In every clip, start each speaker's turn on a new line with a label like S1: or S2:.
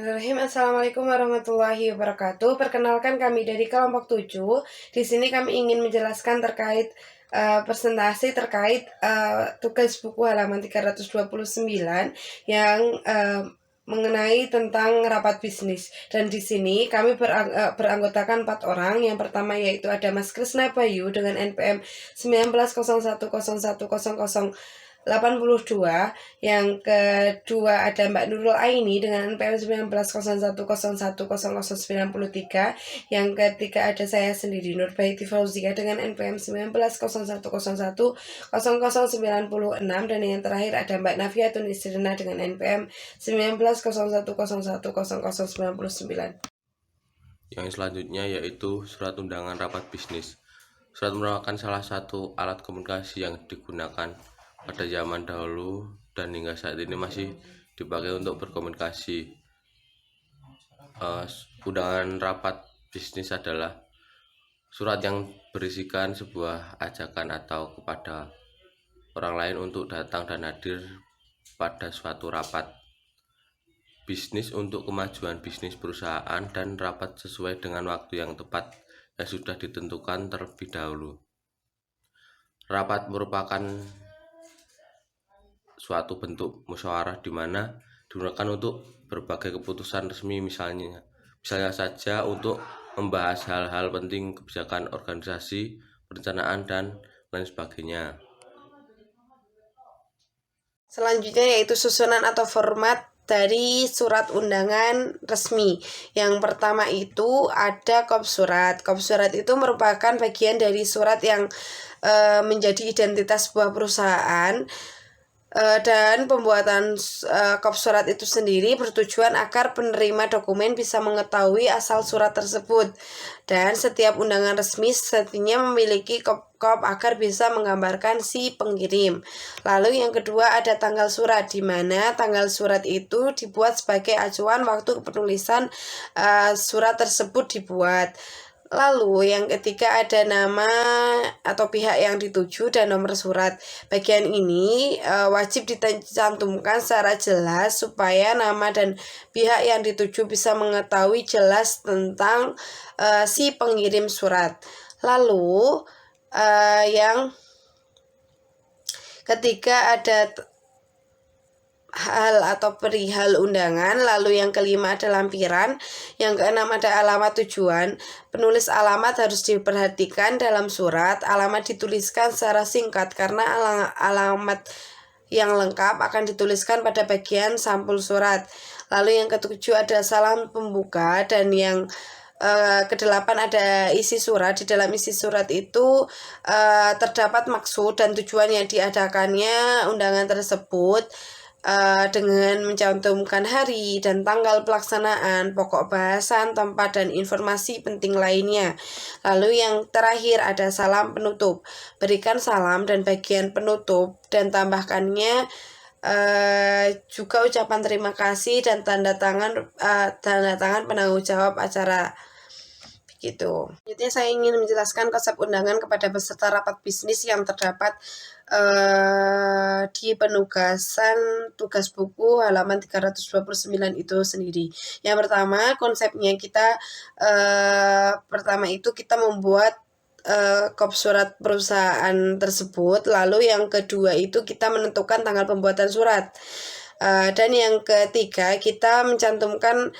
S1: Bismillahirrahmanirrahim. Assalamualaikum warahmatullahi wabarakatuh. Perkenalkan kami dari kelompok 7. Di sini kami ingin menjelaskan terkait presentasi terkait tugas buku halaman 329 yang mengenai tentang rapat bisnis. Dan di sini kami beranggotakan 4 orang. Yang pertama yaitu ada Mas Krisna Bayu dengan NPM 19010100 82. Yang kedua ada Mbak Nurul Aini dengan NPM 1901010093. Yang ketiga ada saya sendiri Nurbaiti Fauzia dengan NPM 1901010096. Dan yang terakhir ada Mbak Nafiatun Isrina dengan NPM 1901010099.
S2: Yang selanjutnya yaitu surat undangan rapat bisnis. Surat merupakan salah satu alat komunikasi yang digunakan pada zaman dahulu dan hingga saat ini masih dipakai untuk berkomunikasi. Undangan rapat bisnis adalah surat yang berisikan sebuah ajakan atau kepada orang lain untuk datang dan hadir pada suatu rapat bisnis untuk kemajuan bisnis perusahaan dan rapat sesuai dengan waktu yang tepat yang sudah ditentukan terlebih dahulu. Rapat merupakan suatu bentuk musyawarah di mana digunakan untuk berbagai keputusan resmi, misalnya saja untuk membahas hal-hal penting kebijakan organisasi, perencanaan, dan lain sebagainya.
S1: Selanjutnya yaitu susunan atau format dari surat undangan resmi. Yang pertama itu ada kop surat. Kop surat itu merupakan bagian dari surat yang menjadi identitas sebuah perusahaan. Dan pembuatan kop surat itu sendiri bertujuan agar penerima dokumen bisa mengetahui asal surat tersebut, dan setiap undangan resmi setinya memiliki kop agar bisa menggambarkan si pengirim. Lalu yang kedua ada tanggal surat, di mana tanggal surat itu dibuat sebagai acuan waktu penulisan surat tersebut dibuat. Lalu yang ketiga ada nama atau pihak yang dituju dan nomor surat. Bagian ini wajib dicantumkan secara jelas supaya nama dan pihak yang dituju bisa mengetahui jelas tentang si pengirim surat. Lalu yang ketiga ada hal atau perihal undangan. Lalu yang kelima ada lampiran. Yang keenam ada alamat tujuan. Penulis alamat harus diperhatikan dalam surat. Alamat dituliskan secara singkat karena alamat yang lengkap akan dituliskan pada bagian sampul surat. Lalu yang ketujuh ada salam pembuka. Dan yang kedelapan ada isi surat. Di dalam isi surat itu terdapat maksud dan tujuan yang diadakannya undangan tersebut, dengan mencantumkan hari dan tanggal pelaksanaan, pokok bahasan, tempat, dan informasi penting lainnya. Lalu yang terakhir ada salam penutup. Berikan salam dan bagian penutup dan tambahkannya juga ucapan terima kasih dan tanda tangan penanggung jawab acara. Gitu. Selanjutnya saya ingin menjelaskan konsep undangan kepada peserta rapat bisnis yang terdapat di penugasan tugas buku halaman 329 itu sendiri. Yang pertama konsepnya kita pertama itu kita membuat kop surat perusahaan tersebut. Lalu yang kedua itu kita menentukan tanggal pembuatan surat. Dan yang ketiga kita mencantumkan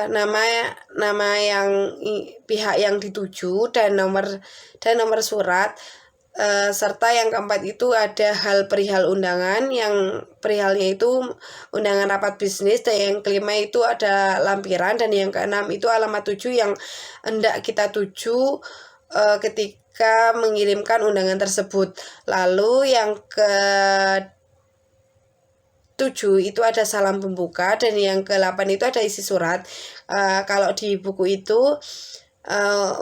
S1: nama yang pihak yang dituju dan nomor surat, serta yang keempat itu ada hal perihal undangan, yang perihalnya itu undangan rapat bisnis, dan yang kelima itu ada lampiran, dan yang keenam itu alamat tuju yang hendak kita tuju ketika mengirimkan undangan tersebut. Lalu yang ke-7 itu ada salam pembuka, dan yang ke-8 itu ada isi surat. Kalau di buku itu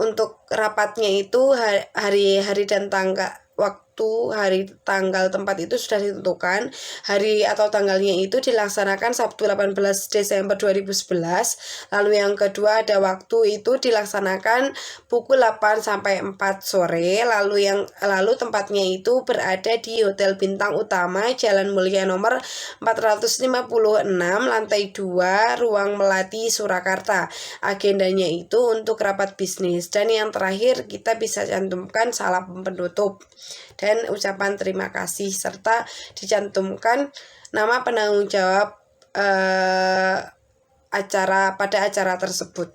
S1: untuk rapatnya itu hari dan tanggal hari, tanggal, tempat itu sudah ditentukan. Hari atau tanggalnya itu dilaksanakan Sabtu 18 Desember 2011. Lalu yang kedua ada waktu itu dilaksanakan pukul 8 sampai 4 sore. Lalu tempatnya itu berada di Hotel Bintang Utama, Jalan Mulia nomor 456, lantai 2, Ruang Melati, Surakarta. Agendanya itu untuk rapat bisnis. Dan yang terakhir kita bisa cantumkan salam penutup dan ucapan terima kasih, serta dicantumkan nama penanggung jawab pada acara tersebut.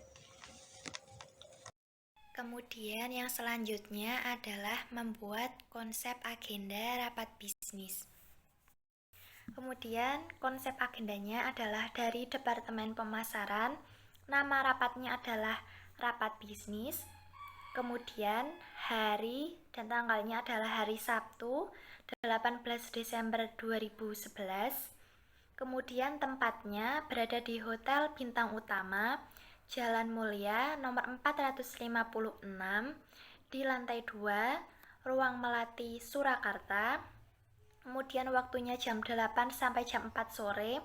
S3: Kemudian yang selanjutnya adalah membuat konsep agenda rapat bisnis. Kemudian konsep agendanya adalah dari Departemen Pemasaran, nama rapatnya adalah rapat bisnis. Kemudian hari dan tanggalnya adalah hari Sabtu 18 Desember 2011. Kemudian tempatnya berada di Hotel Bintang Utama, Jalan Mulia nomor 456 di lantai 2, Ruang Melati, Surakarta. Kemudian waktunya jam 8 sampai jam 4 sore.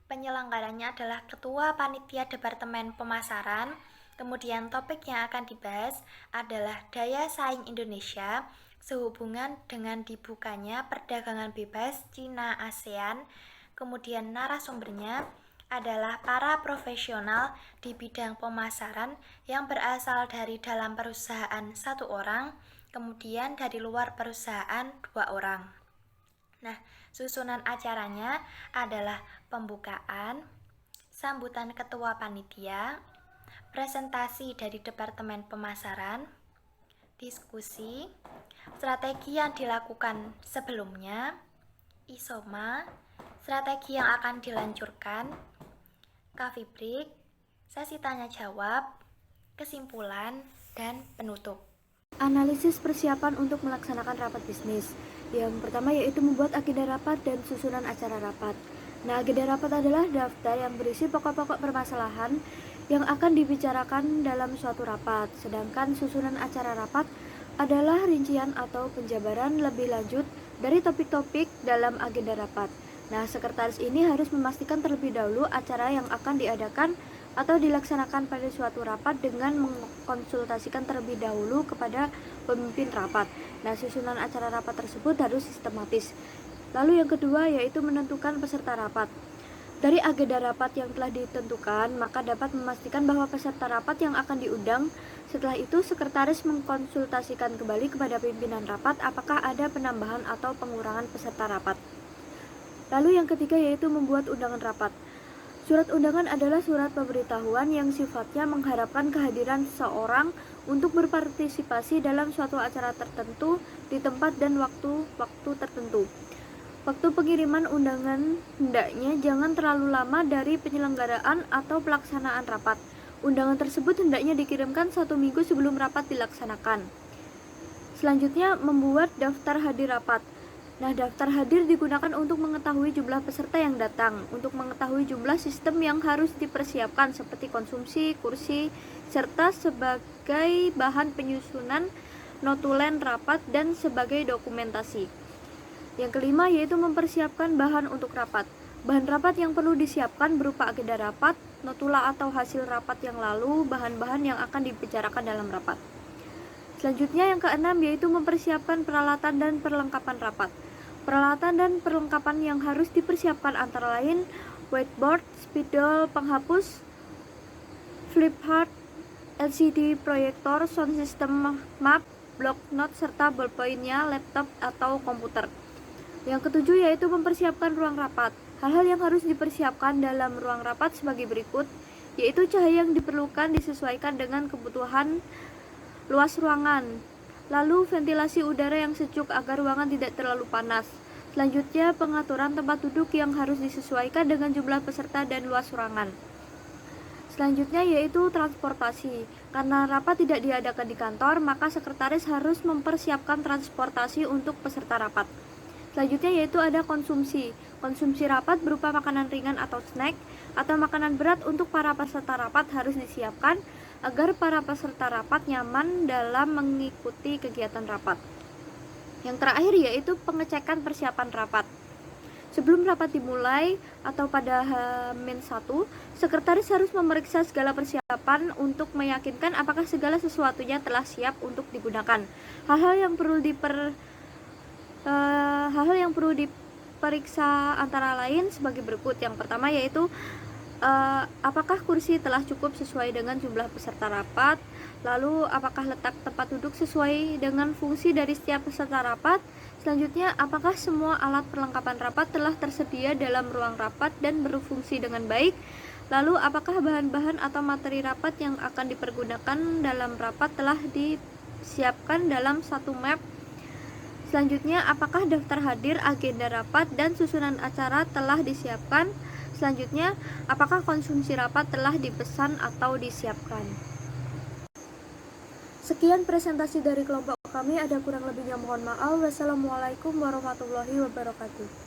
S3: Penyelenggaranya adalah Ketua Panitia Departemen Pemasaran. Kemudian topik yang akan dibahas adalah daya saing Indonesia sehubungan dengan dibukanya perdagangan bebas Cina ASEAN. Kemudian narasumbernya adalah para profesional di bidang pemasaran yang berasal dari dalam perusahaan 1 orang, kemudian dari luar perusahaan 2 orang. Nah, susunan acaranya adalah pembukaan, sambutan ketua panitia, presentasi dari Departemen Pemasaran, diskusi, strategi yang dilakukan sebelumnya, isoma, strategi yang akan dilancurkan, coffee break, sesi tanya jawab, kesimpulan, dan penutup.
S4: Analisis persiapan untuk melaksanakan rapat bisnis. Yang pertama yaitu membuat agenda rapat dan susunan acara rapat. Nah, agenda rapat adalah daftar yang berisi pokok-pokok permasalahan yang akan dibicarakan dalam suatu rapat. Sedangkan susunan acara rapat adalah rincian atau penjabaran lebih lanjut dari topik-topik dalam agenda rapat. Nah, sekretaris ini harus memastikan terlebih dahulu acara yang akan diadakan atau dilaksanakan pada suatu rapat dengan mengkonsultasikan terlebih dahulu kepada pemimpin rapat. Nah, susunan acara rapat tersebut harus sistematis. Lalu yang kedua yaitu menentukan peserta rapat. Dari agenda rapat yang telah ditentukan, maka dapat memastikan bahwa peserta rapat yang akan diundang. Setelah itu, sekretaris mengkonsultasikan kembali kepada pimpinan rapat apakah ada penambahan atau pengurangan peserta rapat. Lalu yang ketiga yaitu membuat undangan rapat. Surat undangan adalah surat pemberitahuan yang sifatnya mengharapkan kehadiran seseorang untuk berpartisipasi dalam suatu acara tertentu di tempat dan waktu tertentu. Waktu pengiriman undangan hendaknya jangan terlalu lama dari penyelenggaraan atau pelaksanaan rapat. Undangan tersebut hendaknya dikirimkan 1 minggu sebelum rapat dilaksanakan. Selanjutnya, membuat daftar hadir rapat. Nah, daftar hadir digunakan untuk mengetahui jumlah peserta yang datang, untuk mengetahui jumlah sistem yang harus dipersiapkan seperti konsumsi, kursi, serta sebagai bahan penyusunan notulen rapat dan sebagai dokumentasi. Yang kelima yaitu mempersiapkan bahan untuk rapat. Bahan rapat yang perlu disiapkan berupa agenda rapat, notula atau hasil rapat yang lalu, bahan-bahan yang akan dibicarakan dalam rapat. Selanjutnya yang keenam yaitu mempersiapkan peralatan dan perlengkapan rapat. Peralatan dan perlengkapan yang harus dipersiapkan antara lain whiteboard, spidol penghapus, flip chart, LCD proyektor, sound system, map, block note serta ballpointnya, laptop atau komputer. Yang ketujuh yaitu mempersiapkan ruang rapat. Hal-hal yang harus dipersiapkan dalam ruang rapat sebagai berikut, yaitu cahaya yang diperlukan disesuaikan dengan kebutuhan luas ruangan. Lalu ventilasi udara yang sejuk agar ruangan tidak terlalu panas. Selanjutnya pengaturan tempat duduk yang harus disesuaikan dengan jumlah peserta dan luas ruangan. Selanjutnya yaitu transportasi. Karena rapat tidak diadakan di kantor, maka sekretaris harus mempersiapkan transportasi untuk peserta rapat. Selanjutnya yaitu ada konsumsi. Konsumsi rapat berupa makanan ringan atau snack atau makanan berat untuk para peserta rapat harus disiapkan agar para peserta rapat nyaman dalam mengikuti kegiatan rapat. Yang terakhir yaitu pengecekan persiapan rapat. Sebelum rapat dimulai atau pada H-1, sekretaris harus memeriksa segala persiapan untuk meyakinkan apakah segala sesuatunya telah siap untuk digunakan. Hal-hal yang perlu diperiksa antara lain sebagai berikut. Yang pertama yaitu apakah kursi telah cukup sesuai dengan jumlah peserta rapat, lalu apakah letak tempat duduk sesuai dengan fungsi dari setiap peserta rapat. Selanjutnya, apakah semua alat perlengkapan rapat telah tersedia dalam ruang rapat dan berfungsi dengan baik. Lalu, apakah bahan-bahan atau materi rapat yang akan dipergunakan dalam rapat telah disiapkan dalam satu map. Selanjutnya, apakah daftar hadir, agenda rapat, dan susunan acara telah disiapkan. Selanjutnya, apakah konsumsi rapat telah dipesan atau disiapkan. Sekian presentasi dari kelompok kami, ada kurang lebihnya mohon maaf. Wassalamualaikum warahmatullahi wabarakatuh.